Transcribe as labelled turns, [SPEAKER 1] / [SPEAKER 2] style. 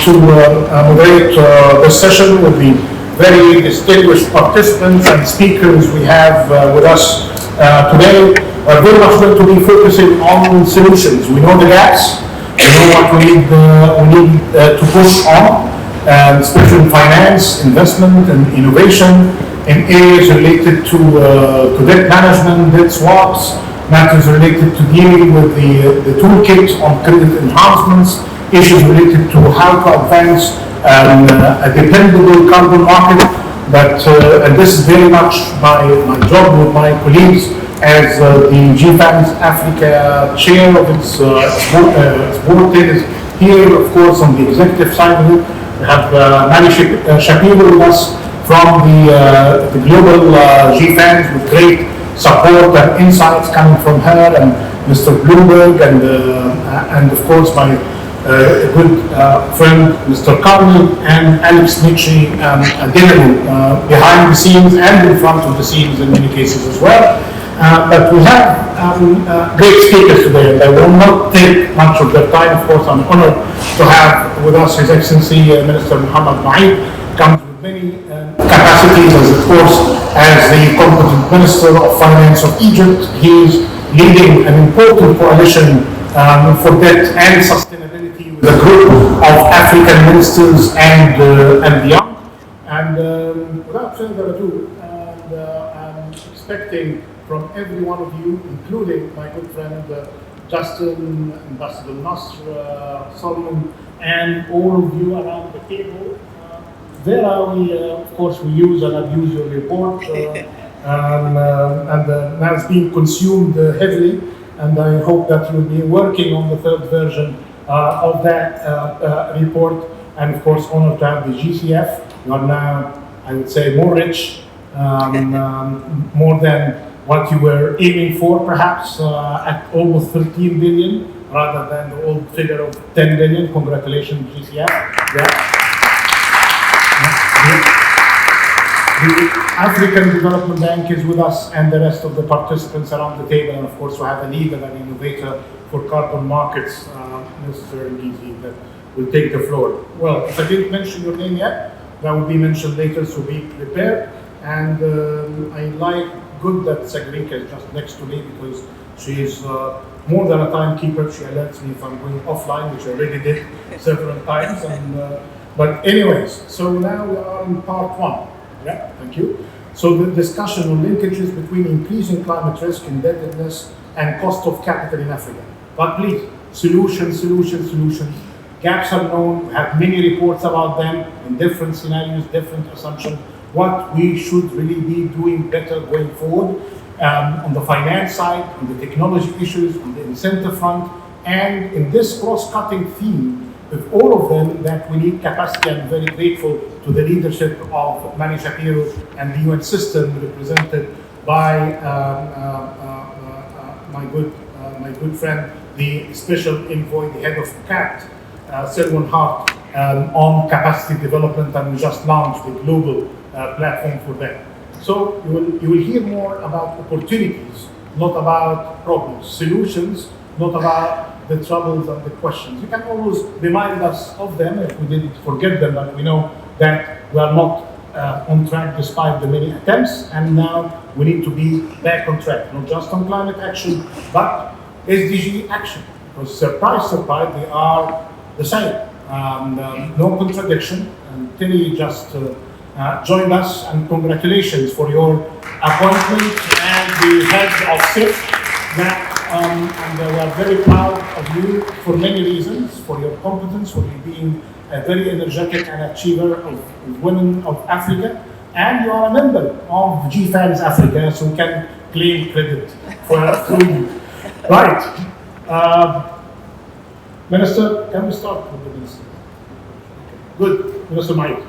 [SPEAKER 1] to moderate this session with the very distinguished participants and speakers we have with us today. We're very much going to be focusing on solutions. We know the gaps, we know what we need to push on, especially in finance, investment, and innovation, in areas related to debt management, debt swaps, matters related to dealing with the toolkit on credit enhancements, issues related to how to advance a dependable carbon market. But and this is very much my job with my colleagues as the GFANZ Africa chair of its board is here, of course, on the executive side of it. We have Schapiro with us from the global GFANZ with great support and insights coming from her, and Mr. Bloomberg, and of course my good friend Mr. Carney and Alex Mitchie behind the scenes and in front of the scenes in many cases as well. But we have great speakers today, and I will not take much of their time. Of course, I'm honored to have with us His Excellency Minister Mohamed Maait, comes with many capacities, as of course, as the competent Minister of Finance of Egypt. He is leading an important coalition for debt and sustainability with a group of African ministers and beyond. And without further ado, I'm expecting from every one of you, including my good friend Justin, Ambassador Nasr, Solomon, and all of you around the table. Vera, of course, we use and abuse your report, and that's been consumed heavily. And I hope that you'll be working on the third version of that report. And of course, honored to have the GCF. You are now, I would say, more rich, more than what you were aiming for, perhaps, at almost 13 billion, rather than the old figure of 10 billion. Congratulations, GCF. Yeah. The African Development Bank is with us, and the rest of the participants around the table. And of course, we have a leader and innovator for carbon markets, Mr. Gizi, that will take the floor. Well, if I didn't mention your name yet, that will be mentioned later, so be prepared. And I like good that Sagrika is just next to me, because she is more than a timekeeper. She alerts me if I'm going offline, which I already did several times. But anyways, so now we are in part one. Yeah, thank you. So the discussion on linkages between increasing climate risk, indebtedness, and cost of capital in Africa. But please, solutions. Gaps are known. We have many reports about them in different scenarios, different assumptions. What we should really be doing better going forward on the finance side, on the technology issues, on the incentive front, and in this cross-cutting theme, with all of them, that we need capacity. I'm very grateful to the leadership of Mani Schapiro and the UN system, represented by my good friend, the special envoy, the head of CAT, Selwyn Hart, on capacity development, and we just launched a global platform for that. So you will hear more about opportunities, not about problems, solutions, not about the troubles and the questions. You can always remind us of them if we didn't forget them, but we know that we are not on track despite the many attempts, and now we need to be back on track, not just on climate action, but SDG action. Because surprise, they are the same. No contradiction. And Tilly just joined us, and congratulations for your appointment and the head of CIF. And we are very proud of you for many reasons, for your competence, for you being a very energetic and achiever of women of Africa, and you are a member of GFANZ Africa, so we can claim credit for you. Right. Minister, can we start with the minister? Good. Minister Maait.